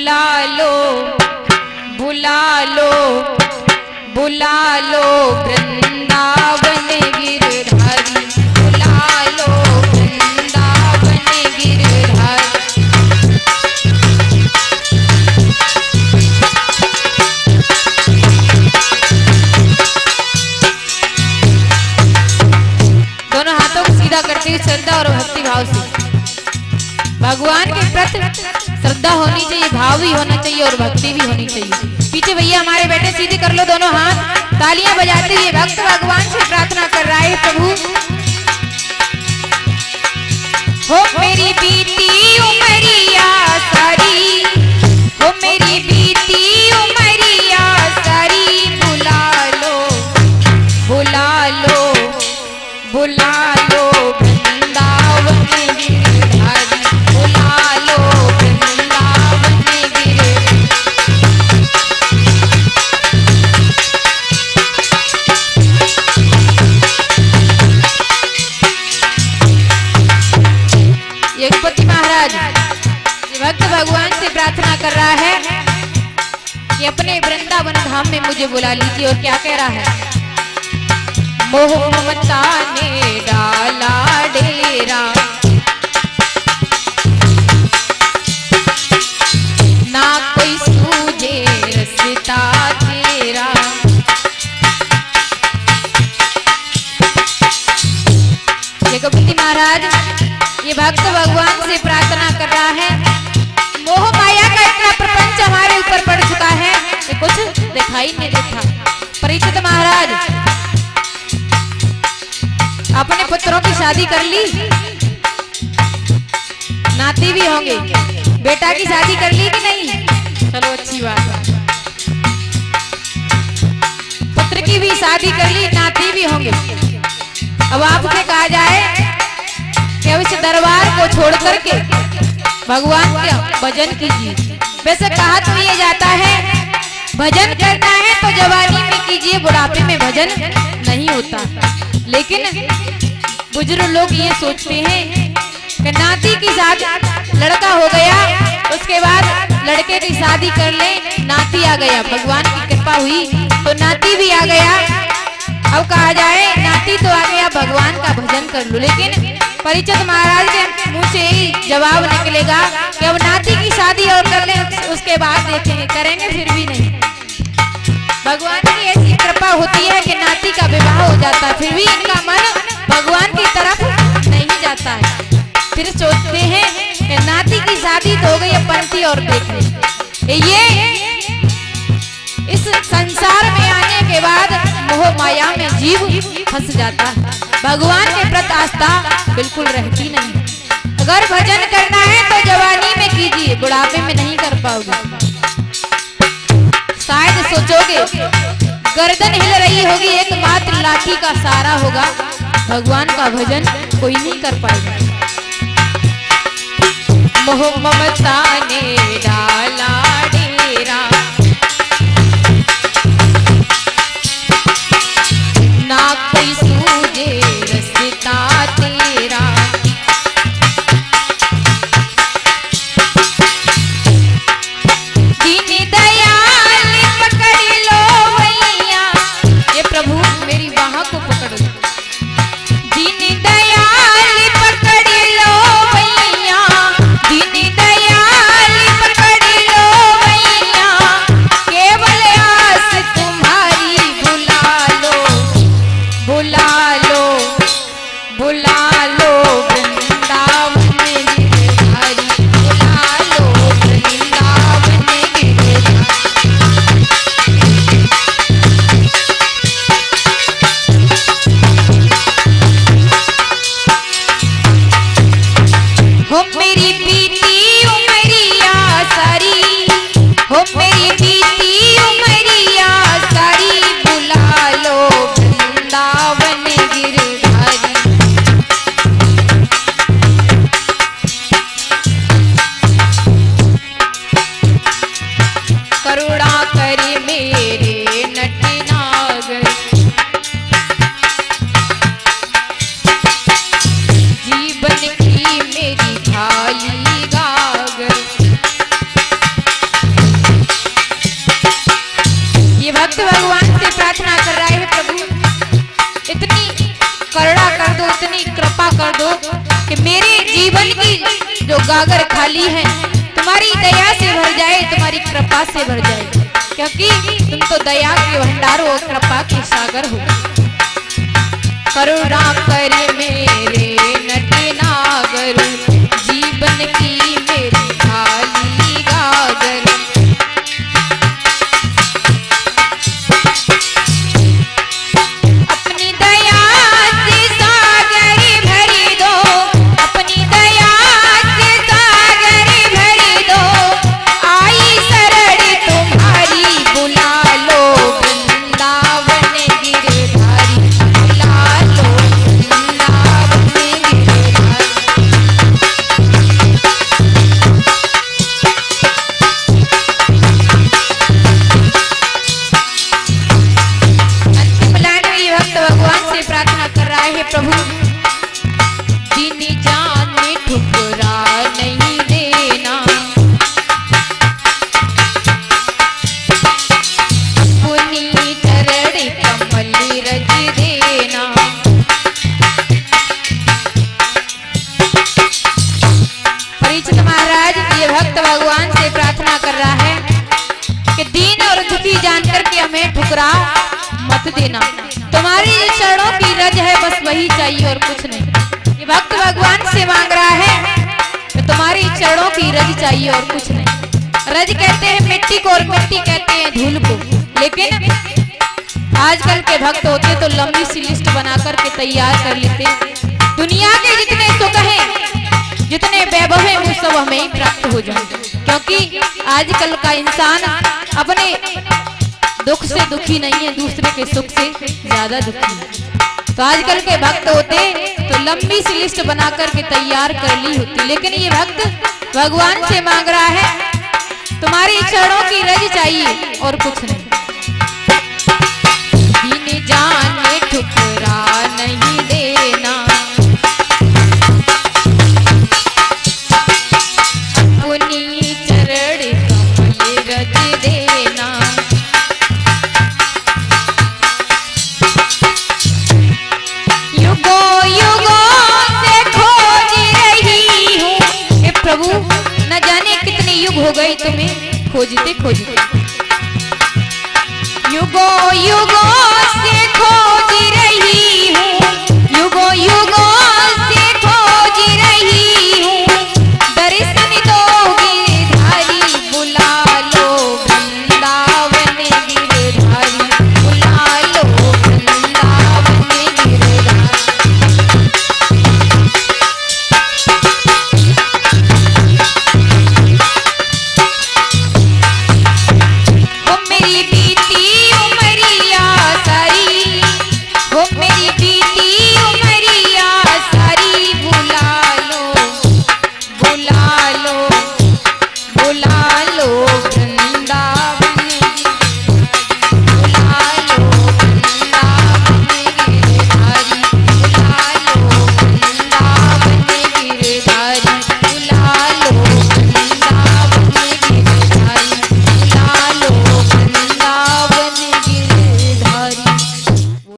बुला लो बुला लो बुला लो वृंदावन गिरधारी, बुला लो वृंदावन गिरधारी। दोनों हाथों को सीधा करते हुए श्रद्धा और भक्ति भाव से भगवान के प्रति श्रद्धा होनी चाहिए, भाव भी होना चाहिए और भक्ति भी होनी चाहिए। पीछे भैया हमारे बेटे सीधे कर लो दोनों हाथ, तालियां बजाते हुए भक्त भगवान से प्रार्थना कर रहा है, प्रभु हो मेरी बीती उमरिया सारी, हो मेरी बीती उमरिया सारी, बुला लो बुला लो बुला लो वृंदावन गिरधारी, बुला लो वृंदावन गिरधारी। यज्ञपति महाराज ये भक्त भगवान से प्रार्थना कर रहा है कि अपने वृंदावन धाम में मुझे बुला लीजिए। और क्या कह रहा है, मोह ममता ने डाला डेरा, ना कोई सूझे रस्ता तेरा। यज्ञपति महाराज ये भक्त भगवान से प्रार्थना कर रहा है, मोह माया का इतना प्रपंच हमारे ऊपर पड़ चुका है कि कुछ दिखाई नहीं देता। परीक्षित महाराज अपने पुत्रों की शादी कर ली, नाती भी होंगे, बेटा की शादी कर ली कि नहीं? चलो अच्छी बात है। पुत्र की भी शादी कर ली, नाती भी होंगे। अब आपसे कहा जाए कि अब इस दरबार को छोड़ करके भगवान का भजन कीजिए। वैसे कहा तो ये जाता है भजन करना है तो जवानी में कीजिए, बुढ़ापे में भजन नहीं होता। लेकिन बुजुर्ग लोग ये सोचते हैं कि नाती की शादी, लड़का हो गया उसके बाद लड़के की शादी कर ले, नाती आ गया, भगवान की कृपा हुई तो नाती भी आ गया। अब कहा जाए नाती तो आ गया, भगवान का भजन कर लो। लेकिन परीक्षित महाराज के मुंह से ही जवाब निकलेगा कि अब नाती की शादी और कर ले, उसके बाद देखेंगे, करेंगे फिर भी नहीं। भगवान की ऐसी कृपा होती है कि नाती का विवाह हो जाता है, फिर भी इनका मन भगवान की तरफ नहीं जाता है। फिर सोचते हैं कि नाती की शादी तो हो गई, अब पंथी और देख ले। ये इस संसार में आने के बाद मोह माया में जीव फंस जाता है, भगवान के प्रति आस्था बिल्कुल रहती नहीं। अगर भजन करना है तो जवानी में कीजिए, बुढ़ापे में नहीं कर पाओगे। शायद सोचोगे गर्दन हिल रही होगी, एकमात्र लाठी का सहारा होगा, भगवान का भजन कोई नहीं कर पाएगा। मोह ममता ने डाला डेरा, ना कोई सूझे रस्ता तेरा। दीन दयाल पकड़ लो भैया, ये प्रभु मेरी बाह को पकड़ लो। दीन दयाल पकड़ लो भैया, दीन दयाल पकड़ गागर खाली है, तुम्हारी दया से भर जाए, तुम्हारी कृपा से भर जाए, क्योंकि तुम तो दया के भंडार हो, कृपा के सागर हो। करुणा कर मेरे नटे नागर, जीवन की मेरी खाली गागर। अपनी दया से सागर भरी दो, अपनी दया से सागर भरी दो, आई शरण तुम्हारी बुला लो, वृंदावन गिरधारी बुला लो, वृंदावन गिरधारी। अंतिम लाइन में ये भक्त भगवान से प्रार्थना कर रहा है, प्रभु जिन जाने ठुकरा नहीं देना, पुनी चरण कमल रज देना। परीक्षित महाराज ये भक्त भगवान से प्रार्थना कर रहा है कि दीन और दुखी जानकर के हमें ठुकरा मत देना, तुम्हारी चरणों की रज है, बस वही चाहिए और कुछ नहीं। ये भक्त भगवान से मांग रहा है कि तुम्हारी चरणों की रज चाहिए और कुछ नहीं। रज कहते हैं मिट्टी को और मिट्टी कहते हैं धूल को, लेकिन आजकल के भक्त होते तो लंबी सी लिस्ट बना करके तैयार कर लेते, दुनिया के जितने सुख हैं, जितने वैभव हैं, वो सब हमें ही प्राप्त हो जाए, क्योंकि आजकल का इंसान अपने दुख से दुखी नहीं है, दूसरे के सुख से ज्यादा दुखी है। तो आजकल के भक्त होते तो लंबी सी लिस्ट बना करके तैयार कर ली होती, लेकिन ये भक्त भगवान से मांग रहा है तुम्हारी चरणों की रज चाहिए और कुछ नहीं। दीन जाने ठुकरा नहीं देना, अपनी चरण कमल रज देना। युगों युगों से खोज रही हूँ, हे प्रभु न जाने कितने युग हो गए तुम्हें खोजते खोजते। युगों युगों से खोज रही हूँ, युगों युगों